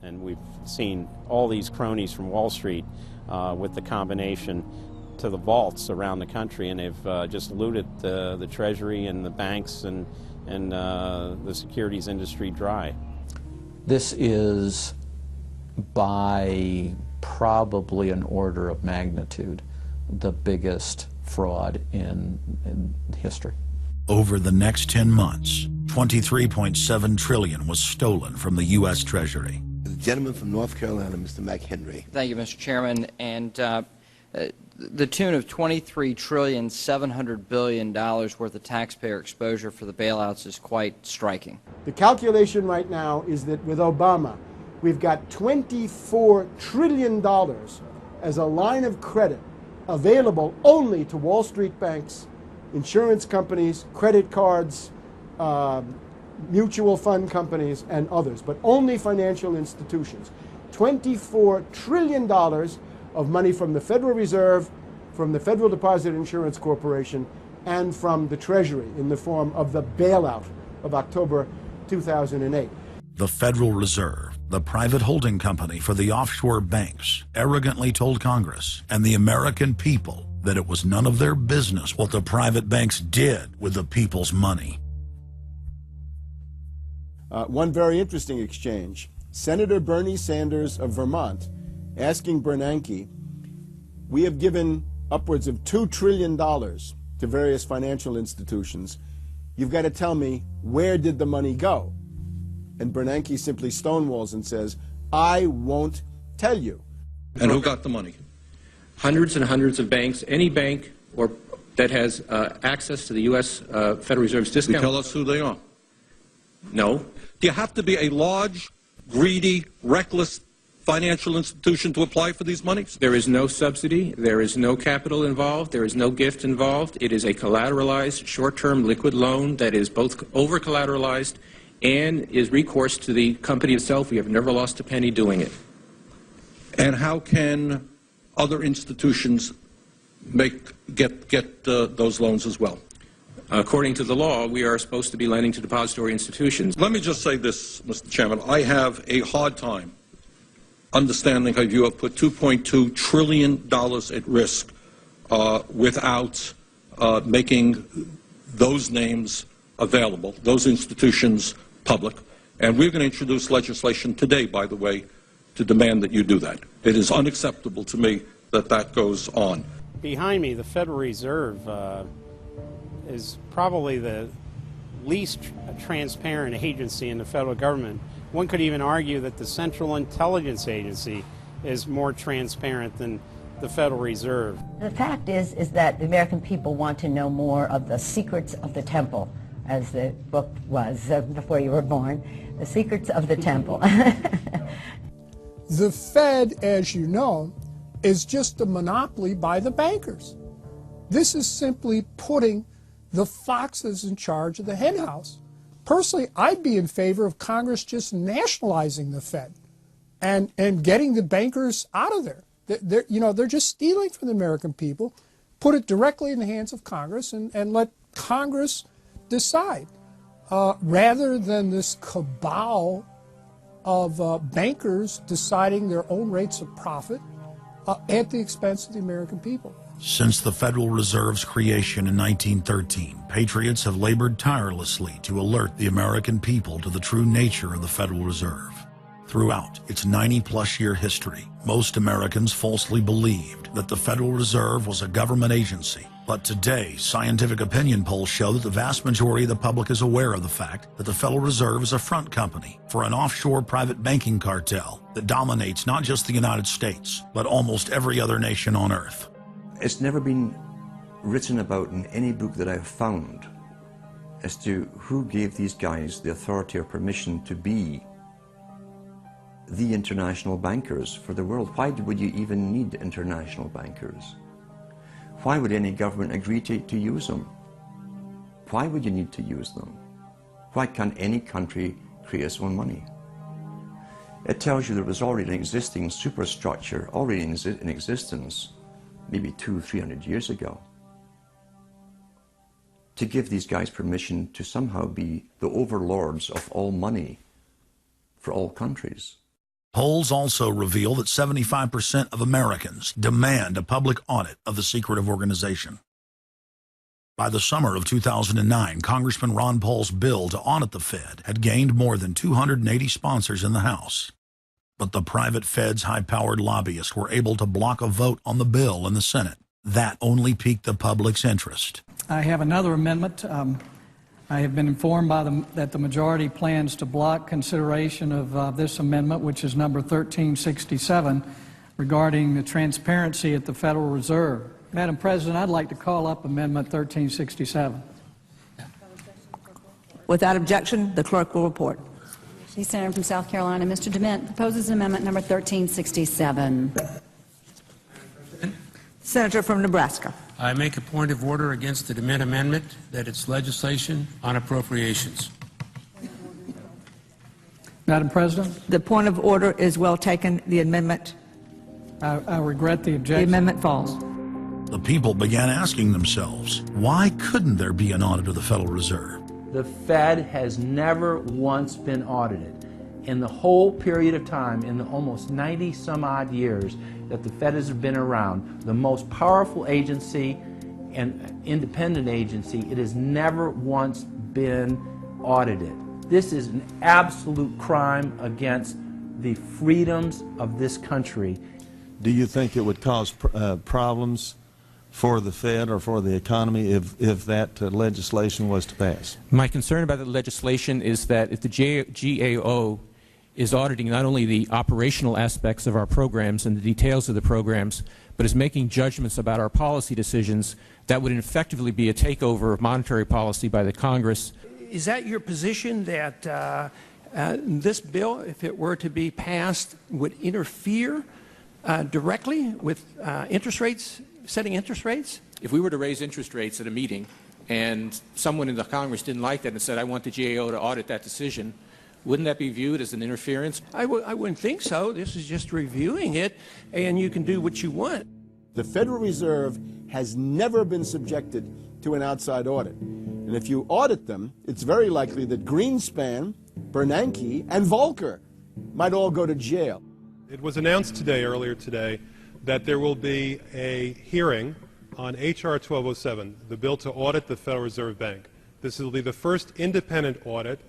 And we've seen all these cronies from Wall Street with the combination to the vaults around the country, and they've just looted the Treasury and the banks and the securities industry dry. This is by probably an order of magnitude the biggest fraud in history. Over the next 10 months, $23.7 trillion was stolen from the U.S. Treasury. The gentleman from North Carolina, Mr. McHenry. Thank you, Mr. Chairman. And the tune of $23.7 trillion worth of taxpayer exposure for the bailouts is quite striking. The calculation right now is that with Obama, we've got $24 trillion as a line of credit available only to Wall Street banks, insurance companies, credit cards, mutual fund companies, and others, but only financial institutions. $24 trillion of money from the Federal Reserve, from the Federal Deposit Insurance Corporation, and from the Treasury in the form of the bailout of October 2008. The Federal Reserve, the private holding company for the offshore banks, arrogantly told Congress and the American people that it was none of their business what the private banks did with the people's money. One very interesting exchange. Senator Bernie Sanders of Vermont asking Bernanke, we have given upwards of $2 trillion to various financial institutions. You've got to tell me, where did the money go? And Bernanke simply stonewalls and says, I won't tell you. And who got the money? Hundreds and hundreds of banks. Any bank that has access to the U.S. Federal Reserve's discount. You tell us who they are. No. Do you have to be a large, greedy, reckless financial institution to apply for these monies? There is no subsidy. There is no capital involved. There is no gift involved. It is a collateralized, short-term liquid loan that is both over-collateralized and is recourse to the company itself. We have never lost a penny doing it. And how can other institutions get those loans as well? According to the law, we are supposed to be lending to depository institutions. Let me just say this, Mr. Chairman. I have a hard time understanding how you have put $2.2 trillion at risk without making those names available, those institutions public. And we're going to introduce legislation today, by the way, to demand that you do that. It is unacceptable to me that that goes on. Behind me, the Federal Reserve is probably the least transparent agency in the federal government. One could even argue that the Central Intelligence Agency is more transparent than the Federal Reserve. The fact is that the American people want to know more of the secrets of the temple, as the book was before you were born, The Secrets of the Temple. The Fed, as you know, is just a monopoly by the bankers. This is simply putting the foxes in charge of the henhouse. Personally, I'd be in favor of Congress just nationalizing the Fed and getting the bankers out of there. They're just stealing from the American people. Put it directly in the hands of Congress and let Congress decide, rather than this cabal of bankers deciding their own rates of profit at the expense of the American people. Since the Federal Reserve's creation in 1913, patriots have labored tirelessly to alert the American people to the true nature of the Federal Reserve. Throughout its 90-plus year history, most Americans falsely believed that the Federal Reserve was a government agency. But today, scientific opinion polls show that the vast majority of the public is aware of the fact that the Federal Reserve is a front company for an offshore private banking cartel that dominates not just the United States, but almost every other nation on Earth. It's never been written about in any book that I've found as to who gave these guys the authority or permission to be the international bankers for the world. Why would you even need international bankers? Why would any government agree to use them? Why would you need to use them? Why can't any country create its own money? It tells you there was already an existing superstructure, already in existence, maybe 200-300 years ago, to give these guys permission to somehow be the overlords of all money for all countries. Polls also reveal that 75% of Americans demand a public audit of the secretive organization. By the summer of 2009, Congressman Ron Paul's bill to audit the Fed had gained more than 280 sponsors in the House. But the private Fed's high-powered lobbyists were able to block a vote on the bill in the Senate. That only piqued the public's interest. I have another amendment. I have been informed that the majority plans to block consideration of this amendment, which is number 1367, regarding the transparency at the Federal Reserve. Madam President, I'd like to call up Amendment 1367. Without objection, the clerk will report. The Senator from South Carolina, Mr. DeMint, proposes amendment number 1367. Senator from Nebraska. I make a point of order against the DeMint amendment that it's legislation on appropriations. Madam President? The point of order is well taken. The amendment. I regret the objection. The amendment falls. The people began asking themselves, why couldn't there be an audit of the Federal Reserve? The Fed has never once been audited. In the whole period of time, in the almost 90 some odd years that the Fed has been around, the most powerful agency and independent agency, it has never once been audited. This is an absolute crime against the freedoms of this country. Do you think it would cause problems for the Fed or for the economy if that legislation was to pass? My concern about the legislation is that if the GAO is auditing not only the operational aspects of our programs and the details of the programs, but is making judgments about our policy decisions, that would effectively be a takeover of monetary policy by the Congress. Is that your position, that this bill, if it were to be passed, would interfere directly with interest rates, setting interest rates? If we were to raise interest rates at a meeting and someone in the Congress didn't like that and said, I want the GAO to audit that decision, wouldn't that be viewed as an interference? I wouldn't think so. This is just reviewing it, and you can do what you want. The Federal Reserve has never been subjected to an outside audit. And if you audit them, it's very likely that Greenspan, Bernanke, and Volcker might all go to jail. It was announced earlier today, that there will be a hearing on H.R. 1207, the bill to audit the Federal Reserve Bank. This will be the first independent audit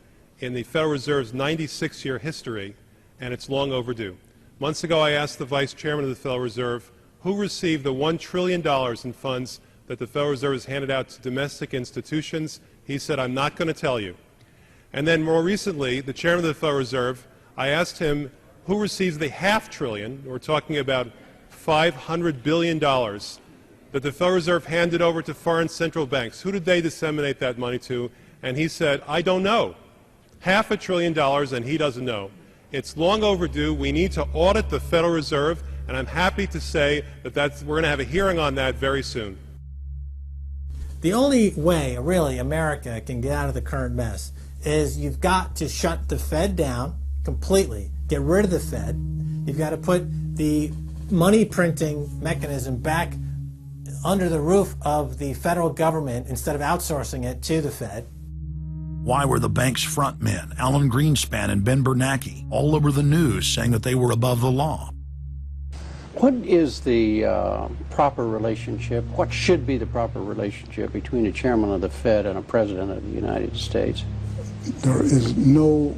in the Federal Reserve's 96-year history, and it's long overdue. Months ago, I asked the Vice Chairman of the Federal Reserve who received the $1 trillion in funds that the Federal Reserve has handed out to domestic institutions. He said, I'm not going to tell you. And then more recently, the Chairman of the Federal Reserve, I asked him who receives the $500 billion, we're talking about $500 billion, that the Federal Reserve handed over to foreign central banks. Who did they disseminate that money to? And he said, I don't know. $500 billion, and he doesn't know. It's long overdue. We need to audit the Federal Reserve, and I'm happy to say that we're going to have a hearing on that very soon. The only way, really, America can get out of the current mess is you've got to shut the Fed down completely, get rid of the Fed. You've got to put the money printing mechanism back under the roof of the federal government instead of outsourcing it to the Fed. Why were the bank's front men, Alan Greenspan and Ben Bernanke, all over the news saying that they were above the law? What is the proper relationship, what should be the proper relationship between a chairman of the Fed and a president of the United States? There is no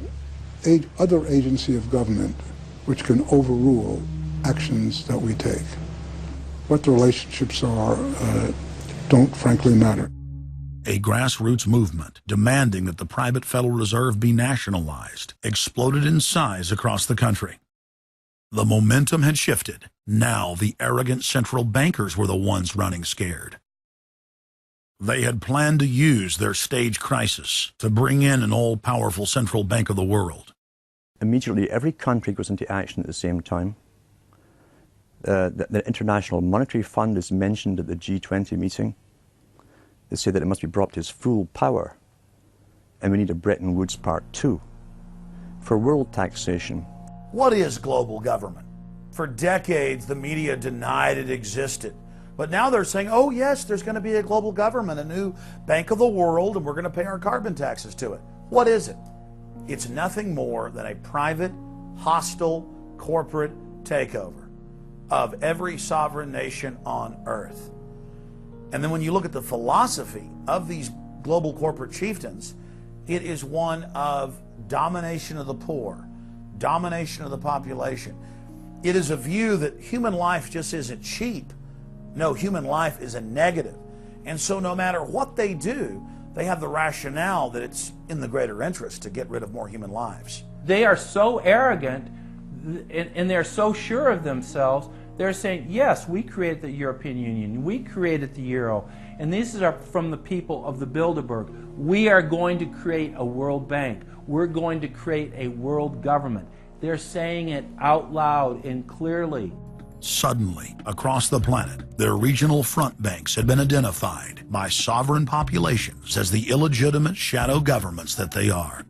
other agency of government which can overrule actions that we take. What the relationships are don't frankly matter. A grassroots movement demanding that the private Federal Reserve be nationalized exploded in size across the country. The momentum had shifted. Now the arrogant central bankers were the ones running scared. They had planned to use their stage crisis to bring in an all-powerful central bank of the world. Immediately, every country goes into action at the same time. The International Monetary Fund is mentioned at the G20 meeting. They say that it must be brought to its full power, and we need a Bretton Woods Part 2 for world taxation. What is global government? For decades, the media denied it existed. But now they're saying, oh yes, there's going to be a global government, a new bank of the world, and we're going to pay our carbon taxes to it. What is it? It's nothing more than a private, hostile, corporate takeover of every sovereign nation on earth. And then when you look at the philosophy of these global corporate chieftains, it is one of domination of the poor, domination of the population. It is a view that human life just isn't cheap. No, human life is a negative. And so no matter what they do, they have the rationale that it's in the greater interest to get rid of more human lives. They are so arrogant and they're so sure of themselves. They're saying, yes, we created the European Union, we created the Euro, and these are from the people of the Bilderberg. We are going to create a world bank. We're going to create a world government. They're saying it out loud and clearly. Suddenly, across the planet, their regional front banks had been identified by sovereign populations as the illegitimate shadow governments that they are.